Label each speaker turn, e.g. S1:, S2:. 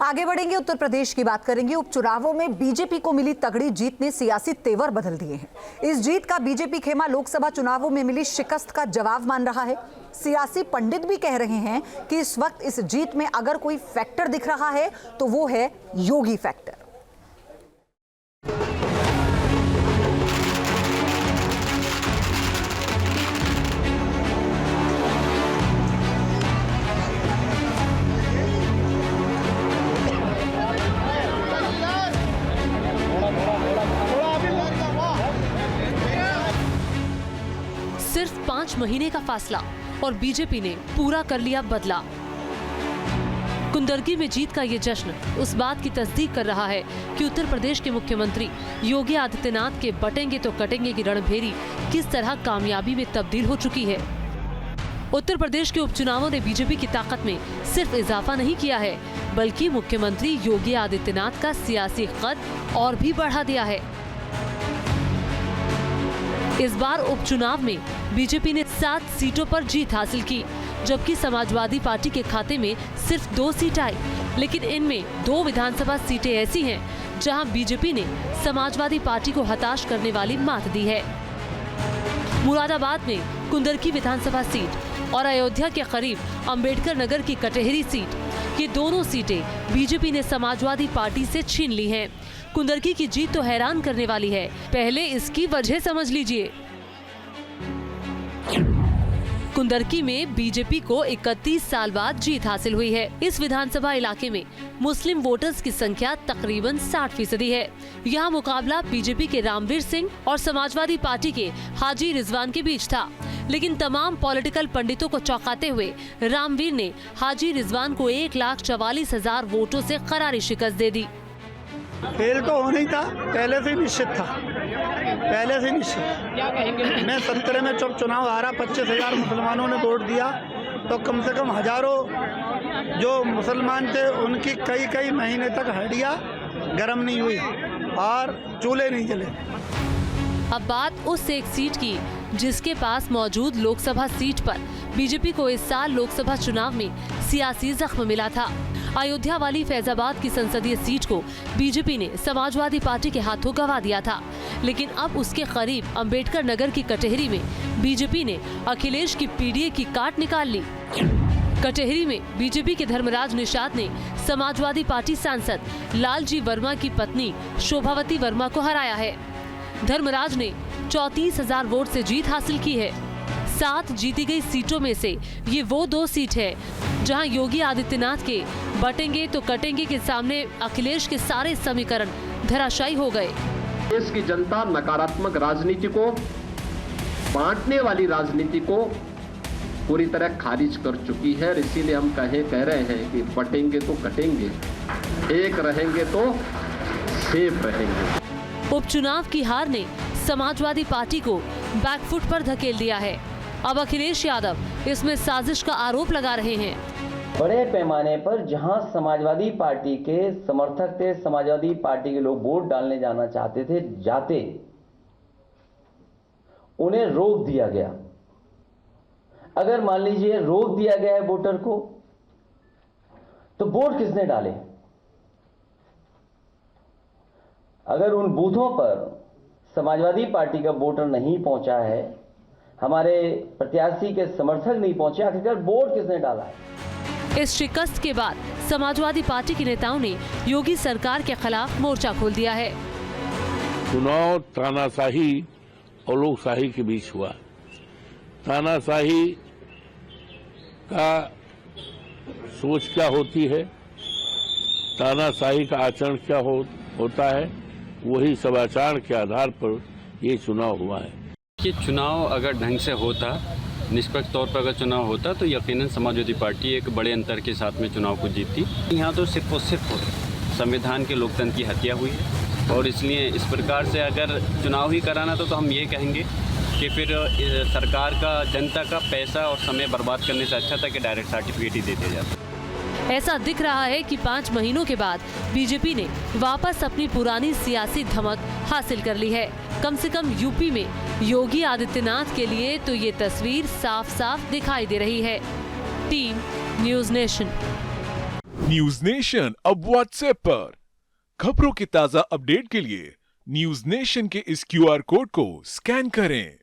S1: आगे बढ़ेंगे, उत्तर प्रदेश की बात करेंगे। उपचुनावों में बीजेपी को मिली तगड़ी जीत ने सियासी तेवर बदल दिए हैं। इस जीत का बीजेपी खेमा लोकसभा चुनावों में मिली शिकस्त का जवाब मान रहा है। सियासी पंडित भी कह रहे हैं कि इस वक्त इस जीत में अगर कोई फैक्टर दिख रहा है तो वो है योगी फैक्टर।
S2: सिर्फ 5 महीने का फासला और बीजेपी ने पूरा कर लिया बदला। कुंदरगी में जीत का ये जश्न उस बात की तस्दीक कर रहा है कि उत्तर प्रदेश के मुख्यमंत्री योगी आदित्यनाथ के बटेंगे तो कटेंगे की रणभेरी किस तरह कामयाबी में तब्दील हो चुकी है। उत्तर प्रदेश के उपचुनावों ने बीजेपी की ताकत में सिर्फ इजाफा नहीं किया है, बल्कि मुख्यमंत्री योगी आदित्यनाथ का सियासी कद और भी बढ़ा दिया है। इस बार उपचुनाव में बीजेपी ने 7 सीटों पर जीत हासिल की, जबकि समाजवादी पार्टी के खाते में सिर्फ 2 सीट आई। लेकिन इनमें 2 विधानसभा सीटें ऐसी हैं जहां बीजेपी ने समाजवादी पार्टी को हताश करने वाली मात दी है। मुरादाबाद में कुंदरकी विधानसभा सीट और अयोध्या के करीब अंबेडकर नगर की कटहरी सीट, ये दोनों सीटें बीजेपी ने समाजवादी पार्टी से छीन ली हैं। कुंदरकी की जीत तो हैरान करने वाली है, पहले इसकी वजह समझ लीजिए। कुंदरकी में बीजेपी को 31 साल बाद जीत हासिल हुई है। इस विधानसभा इलाके में मुस्लिम वोटर्स की संख्या तकरीबन 60% है। यहाँ मुकाबला बीजेपी के रामवीर सिंह और समाजवादी पार्टी के हाजी रिजवान के बीच था, लेकिन तमाम पॉलिटिकल पंडितों को चौंकाते हुए रामवीर ने हाजी रिजवान को 1,44,000 वोटों से करारी शिकस्त दे दी।
S3: फेल तो होना ही था, पहले से निश्चित था, पहले से निश्चित। मैं 17 में जब चुनाव हारा, 25,000 मुसलमानों ने वोट दिया, तो कम से कम हजारों जो मुसलमान थे उनकी कई महीने तक हड्डियां गर्म नहीं हुई और चूल्हे नहीं जले।
S2: अब बात उस एक सीट की जिसके पास मौजूद लोकसभा सीट पर बीजेपी को इस साल लोकसभा चुनाव में सियासी जख्म मिला था। अयोध्या वाली फैजाबाद की संसदीय सीट को बीजेपी ने समाजवादी पार्टी के हाथों गंवा दिया था, लेकिन अब उसके करीब अंबेडकर नगर की कटहरी में बीजेपी ने अखिलेश की पीडीए की काट निकाल ली। कटहरी में बीजेपी के धर्मराज निषाद ने समाजवादी पार्टी सांसद लालजी वर्मा की पत्नी शोभावती वर्मा को हराया है। धर्मराज ने 34,000 वोट से जीत हासिल की है। 7 जीती गई सीटों में से ये वो 2 सीट है जहां योगी आदित्यनाथ के बटेंगे तो कटेंगे के सामने अखिलेश के सारे समीकरण धराशायी हो गए।
S4: देश की जनता नकारात्मक राजनीति को, बांटने वाली राजनीति को पूरी तरह खारिज कर चुकी है। इसीलिए हम कह रहे हैं कि बटेंगे तो कटेंगे, एक रहेंगे तो सेफ रहेंगे।
S2: उपचुनाव की हार ने समाजवादी पार्टी को बैकफुट पर धकेल दिया है। अब अखिलेश यादव इसमें साजिश का आरोप लगा रहे हैं।
S5: बड़े पैमाने पर जहां समाजवादी पार्टी के समर्थक थे, समाजवादी पार्टी के लोग वोट डालने जाना चाहते थे, जाते उन्हें रोक दिया गया। अगर मान लीजिए रोक दिया गया है वोटर को, तो वोट किसने डाले? अगर उन बूथों पर समाजवादी पार्टी का वोटर नहीं पहुंचा है, हमारे प्रत्याशी के समर्थक नहीं पहुंचे, आखिरकार वोट किसने डाला है?
S2: इस शिकस्त के बाद समाजवादी पार्टी के नेताओं ने योगी सरकार के खिलाफ मोर्चा खोल दिया है।
S6: चुनाव तानाशाही और लोकशाही के बीच हुआ। तानाशाही का सोच क्या होती है, तानाशाही का आचरण क्या होता है, वही सदाचार के आधार पर ये चुनाव हुआ है।
S7: ये चुनाव अगर ढंग से होता, निष्पक्ष तौर पर अगर चुनाव होता, तो यकीनन समाजवादी पार्टी एक बड़े अंतर के साथ में चुनाव को जीतती। यहाँ तो सिर्फ और सिर्फ संविधान के लोकतंत्र की हत्या हुई है, और इसलिए इस प्रकार से अगर चुनाव ही कराना तो हम ये कहेंगे कि फिर सरकार का, जनता का पैसा और समय बर्बाद करने से अच्छा था कि डायरेक्ट सर्टिफिकेट ही दे दिया जाता।
S2: ऐसा दिख रहा है कि 5 महीनों के बाद बीजेपी ने वापस अपनी पुरानी सियासी धमक हासिल कर ली है। कम से कम यूपी में योगी आदित्यनाथ के लिए तो ये तस्वीर साफ साफ दिखाई दे रही है। Team news nation.
S8: News nation अब व्हाट्सएप पर। खबरों के ताजा अपडेट के लिए न्यूज नेशन के इस QR कोड को स्कैन करें।